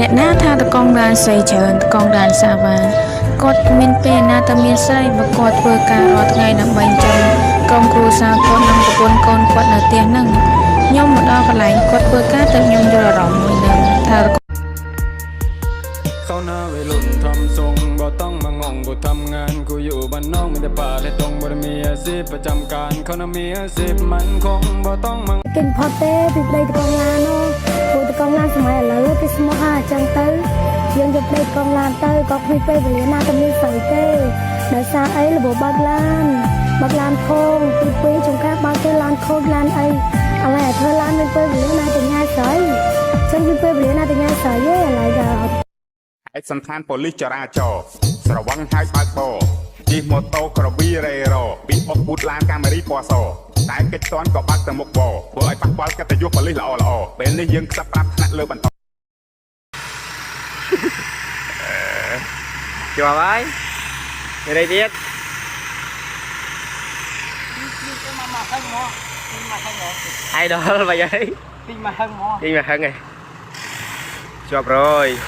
អ្នកណាថាតកងដានស្រីច្រើនតកងដានសាវ៉ាគាត់មានពេលណាតែមានស្រីបើគាត់ធ្វើការរាល់ថ្ងៃដើម្បីចាំក្រុមគ្រួសារគាត់និងប្រពន្ធកូនគាត់នៅផ្ទះហ្នឹងខ្ញុំមកដល់កន្លែងគាត់ធ្វើការទៅខ្ញុំយល់អារម្មណ៍មួយនឹងថាเขาหน้าเวลุนทำทรงบ่ต้องมางงกูทำงานกูอยู่บ้านนอกมีแต่ป่าและตรงบ่ได้มีอาชีพประจำการเขาน่ะมีอาชีพมันคงบ่ต้องมังกินพอเต้ពីប្តីតកងឡាននោះព្រោះតកងឡានសម័យឥឡូវគេស្មោះហាអញ្ចឹងទៅយើងយកប្តីតកងឡានទៅក៏គ្មានពេលវេលាណាទៅមានស្រីទេដោយសារអីរបបបើកឡានខូងពីចង្កាបើកទៅឡានខូងឡានអីឥឡូវឲ្យធ្វើឡានមានពេលវេលាណាទៅញ៉ាយស្រីចឹងមានពេលវេលាណាទៅញ៉ាយស្រីទេឥឡូវដល់ឯកសណ្ឋានប៉ូលីសចរាចរណ៍ស្រវឹងហើយបើកបរជិះម៉ូតូក្រវីរ៉េរ៉ូពីអុកពូតឡានកាមេរីពណ៌សតែកិច្ចតន់ក៏បាក់ទៅមុខបធ្វើឲ្យប៉ះពាល់កិត្តិយសប៉ូលីសល្អពេលនេះយើងខ្សឹបប្រាប់ថ្នាក់លើបន្តជួបហើយនិយាយទៀតai đó vậy ấy tin mà hân ấy chụp rồi